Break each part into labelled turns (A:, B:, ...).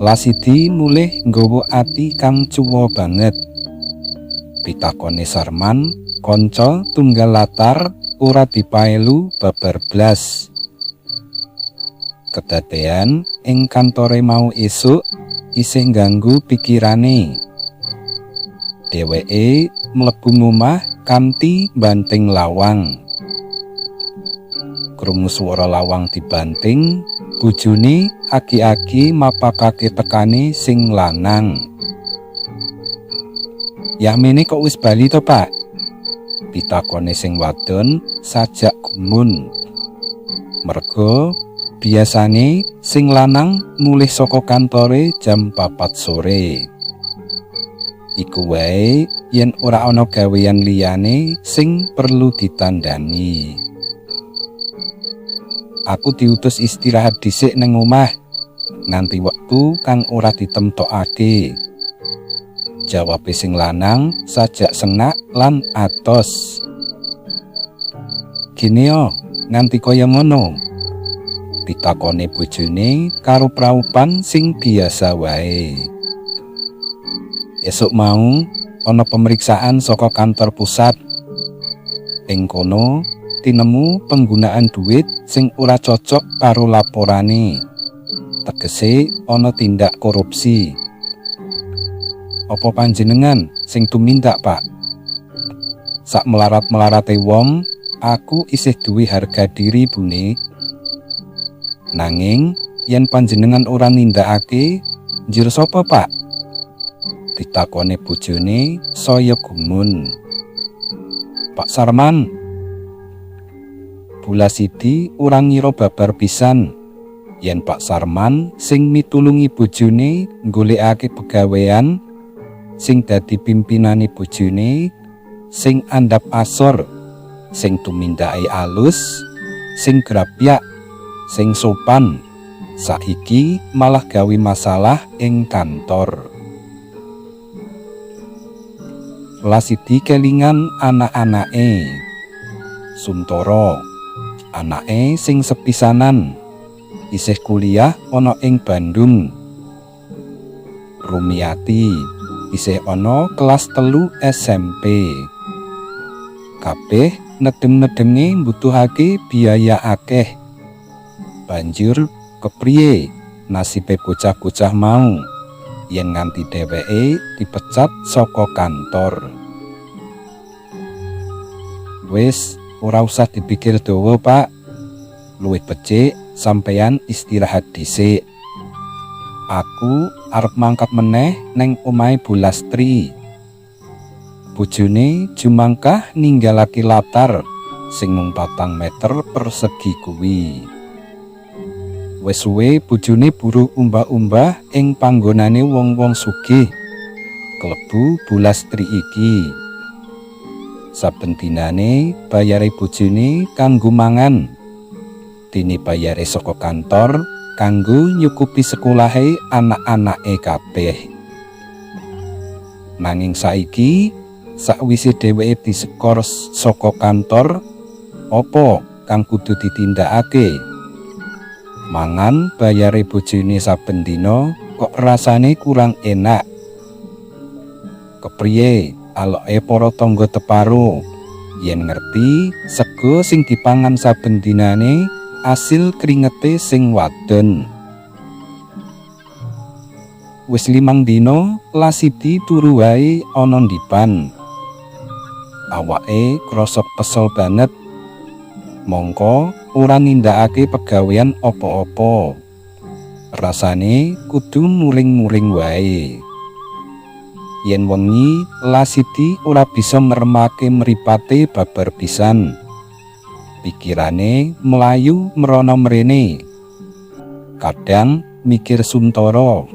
A: Lasidi mulih nggawa ati kang cuwa banget. Pitakone Sarman, kanca tunggal latar ora dipaelu babar blas. Kedadean ing kantore mau esuk isih ngganggu pikirane. Dheweke mlebu omah kanthi banting lawang. Krungu swara lawang dibanting, bojone aki-aki mapakake tekane sing lanang. "Yamene kok wis bali to, Pak?" pitakone sing wadon sajak gumun. Merga biasane sing lanang mulih saka kantore jam 4 sore. Iku wae yen ora ana gawean liyane sing perlu ditandani. "Aku diutus istirahat dhisik nang omah nganti wektu kang ora ditemtokake," jawabe sing lanang sajak senak lan atos. "Gini yo, nganti kaya ngono?" pitakone bojone karo praupan sing biasa wae. "Esuk mau ana pemeriksaan saka kantor pusat. Ing kono tinemu penggunaan duit sing ora cocok karo laporane. Tegese ana tindak korupsi." "Apa panjenengan sing tumindak, Pak?" "Sak melarat-melarate wong, aku isih duwe harga diri, Bune. Nanging yen panjenengan ora nindakake, njur sapa, Pak?" ditakone bojone saya gumun. "Pak Sarman." Bu Lasidi ora ngira babar pisan yen Pak Sarman sing mitulungi bojone golekake pegawean sing dadi pimpinane bojone, sing andhap asor, sing tumindake alus, sing grapyak, sing sopan, saiki malah gawe masalah ing kantor. Lasidi kelingan anak-anake. Suntoro, anake sing sepisanan, isih kuliah ana ing Bandung. Rumiati isih ana kelas 3 SMP. Kabeh nedem-nedeme mbutuhake biaya akeh. Banjur kepriye nasibe bocah-bocah mau yen nganti dheweke dipecat saka kantor? "Wis ora usah dipikir dawa, Pak. Luwih becik sampeyan istirahat dhisik. Aku arep mangkat meneh neng omahe Bu Lastri." Bojone jumangkah ninggalake latar sing mung 4 meter persegi kuwi. Wis suwe bojone buru umbah-umbah ing panggonane wong-wong sugih klebu Bu Lastri iki. Saben dinane bayare bojone kanggo mangan, dene bayare saka kantor kanggo nyukupi sekolahe anak-anake kabeh. Nanging saiki sakwise dheweke disekor saka kantor, apa kang kudu ditindakake? Mangan bayare bojone saben dina kok rasane kurang enak. Kepriye aloke para tangga teparo yen ngerti sego sing dipangan saben dinane asil kringete sing wadon. Wis 5 dina Lasidi turu wae ana ndipan. Awake krasa kesel banget. Mongko ora nindakake pegawean apa-apa. Rasane kudu muring-muring wae. Yen wengi Lasidi ora bisa ngremake mripate babar pisan. Pikirane melayu merana mrene. Kadang mikir Suntoro,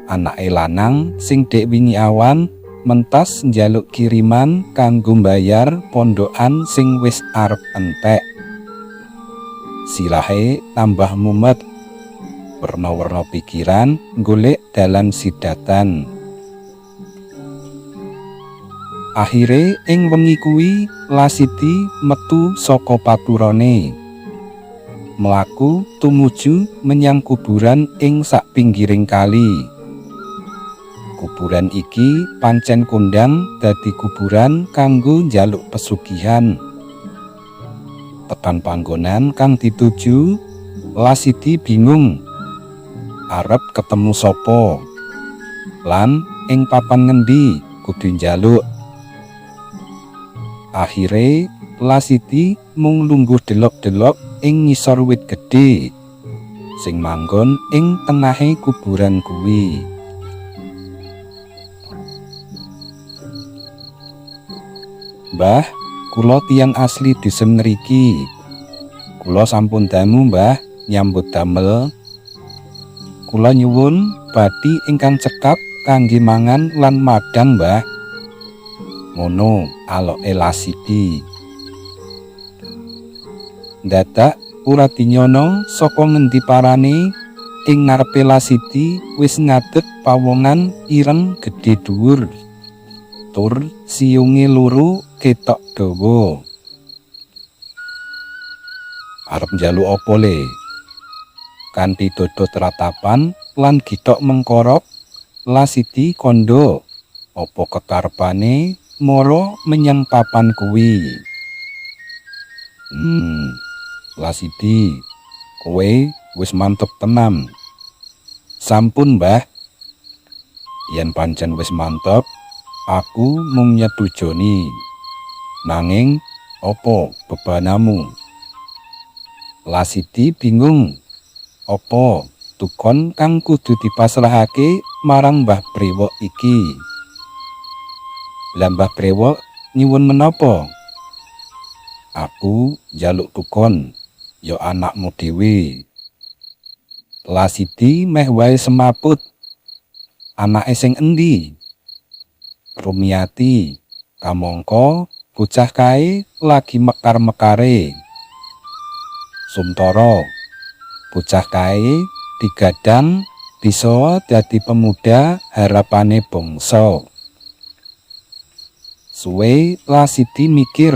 A: anake lanang sing dek wingi awan mentas njaluk kiriman kanggo mbayar pondokan sing wis arep entek. Sirahe tambah mumet. Werna-werna pikiran golek dalan sidatan. Akhire ing wengi kuwi Lasidi metu saka paturane. mlaku tumuju menyang kuburan ing sak pinggiring kali. Kuburan iki pancen kondang dadi kuburan kanggo njaluk pesugihan. Tekan panggonan kang dituju, Lasidi bingung arep ketemu sapa lan ing papan ngendi kudu njaluk. Akhire Lasidi mung lungguh delok-delok ing ngisor wit gedhe sing manggon ing tengahe kuburan kuwi. "Mbah, kula tiyang asli dusun ngriki. Kula sampun dangu, Mbah, nyambut damel. Kula nyuwun bathi ingkang cekap kangge mangan lan madang, Mbah." Ngono aloke Lasidi. Dadak ora dinyono saka ngendi parane ing ngarepe Lasidi wis ngadeg pawongan ireng gedhe dhuwur. Tur siyunge loro ketok dawa. "Arep njaluk apa le?" Kanthi dodot ratapan lan githok mengkorok, Lasidi kandha apa kekarepane mara menyang papan kuwi. "Lasidi, kowe wis mantep tenan." "Sampun, Mbah. Yen pancen wis mantep, aku mung nyetujoni. Nanging apa bebanamu?" Lasidi bingung apa tukon kang kudu dipasrahake marang Mbah Brewok iki. "Lah Mbah Brewok nyuwun menapa?" "Aku njaluk tukon, ya anakmu dhewe." Lasidi meh wae semaput. "Anake sing endi?" "Rumiati, kamangka bocah kae lagi mekar-mekare." "Sumtara, bocah kae digadang bisa dadi pemuda harapane bangsa." Suwe Lasidi mikir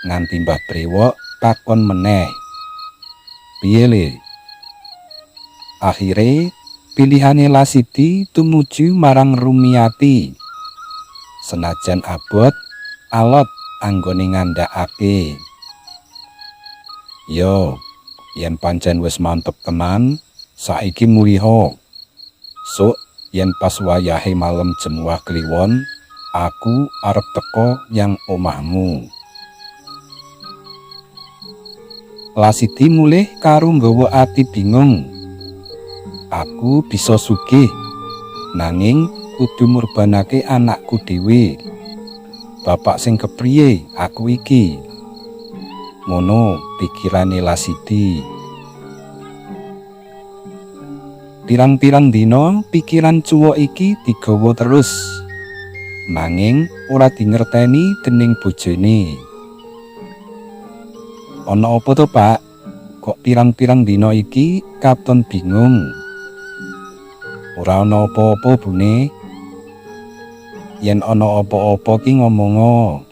A: nganti Mbah Brewok takon meneh, "Piye le?" Akhire pilihane Lasidi tumuju marang Rumiati. Senajan abot, alot anggone ngandhakake. "Yo, yen pancen wis mantep tenan, saiki muliha. Sok yen pas wayahe malem Jemuwah Kliwon, aku arep teka nyang omahmu." Lasidi mulih karo nggawa ati bingung. "Aku bisa sugih, nanging kudu murbanake anakku dhewe. Bapak sing kepriye aku iki?" Ngono pikirane Lasidi. Pirang-pirang dina pikiran cuwok iki digawa terus, nanging ora dingerteni dening bojone. "Ana apa to, Pak? Kok pirang-pirang dina iki katon bingung?" "Ora ana apa-apa, Bune. Yen ana apa-apa ki ngomongo.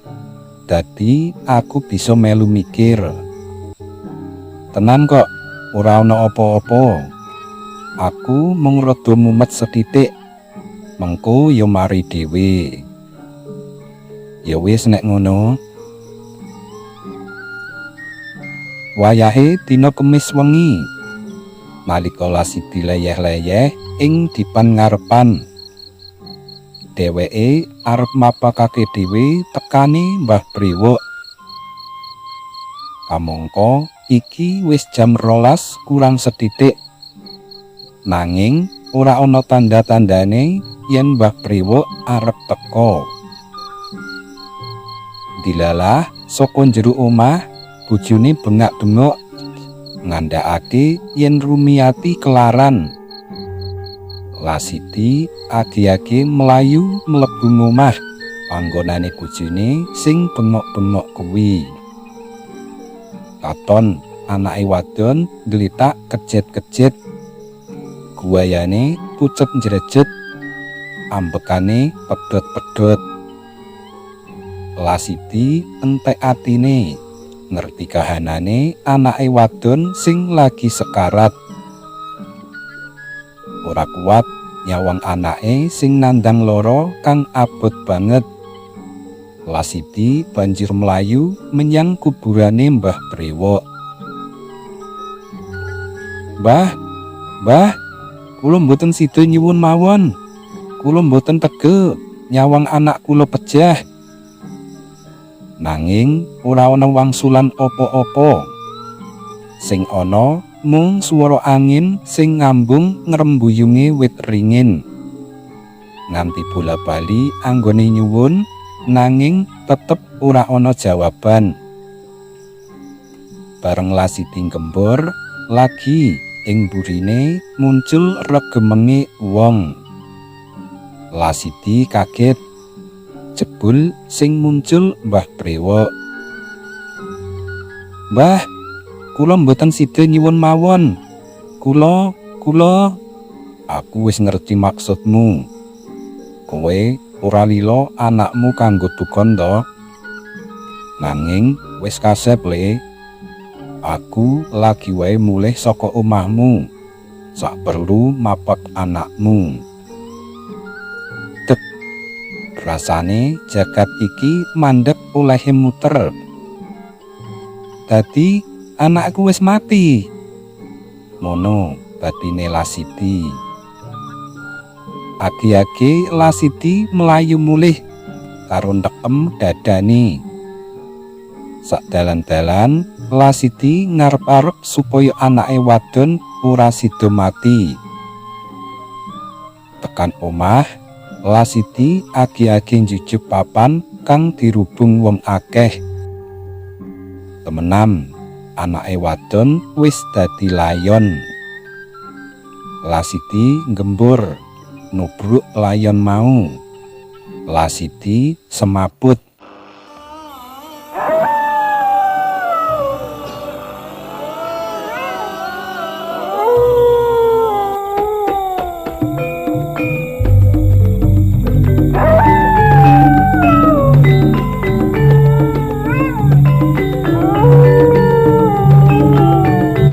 A: Dadi aku bisa melu mikir." "Tenan kok, ora ana apa-apa. Aku mung rada mumet sethithik. Mengko ya mari dhewe." "Ya wis nek ngono." Wayahe dina Kemis wengi, nalika Lasidi leyeh-leyeh ing dipan ngarepan, dheweke arep mapakake dhewe tekane Mbah Brewok. Kamangka iki wis jam 12 kurang sethithik, nanging ora ana tanda-tandane yen Mbah Brewok arep teka. Dilalah saka njero omah, bojone bengak-bengok ngandhakake yen Rumiati kelaran. Lasidi agi-agi melayu mlebu omah panggonane bojone sing bengok-bengok kuwi. Katon anake wadon nglitak kejet-kejet. Guayane pucet njrejet, ambekane pedhot-pedhot. Lasidi entek atine ngerti kahanane anake wadon sing lagi sekarat. Ora kuat nyawang anake sing nandang lara kang abot banget. Lasiti banjur melayu menyang kuburane Mbah Brewok. Mbah, kula mboten sida nyuwun mawon. Kula mboten tege nyawang anak kula pejah. Nanging ora ana wangsulan apa-apa. Sing ana mung swara angin sing ngambung ngrembuyunge wit ringin. Nganti bola-bali anggone nyuwun nanging tetep ora ana jawaban. Bareng Lasiti gembor lagi ing burine muncul regemenge wong. Lasiti kaget. Jebul sing muncul Mbah Brewok. "Mbah, kula mboten sida nyuwun mawon. Kula aku wis ngerti maksudmu. Kowe ora lila anakmu kanggo dukon to? Nanging wis kasep le. Aku lagi wae mulih saka omahmu. Sak perlu mapek anakmu." Rasane jagat iki mandeg olehe muter. Dadi anakku wis mati. Mono batine Lasiti. Agi-agi Lasiti melayu mulih karo ndekem dadane. Sakdalan-dalan Lasiti ngarep-arep supaya anake wadon ora sida mati. Tekan omah Lasiti agi-agi njujuk papan kang dirubung wong akeh. Temenan anake wadon wis dadi layon. Lasiti gembur nubruk layon mau. Lasiti semaput.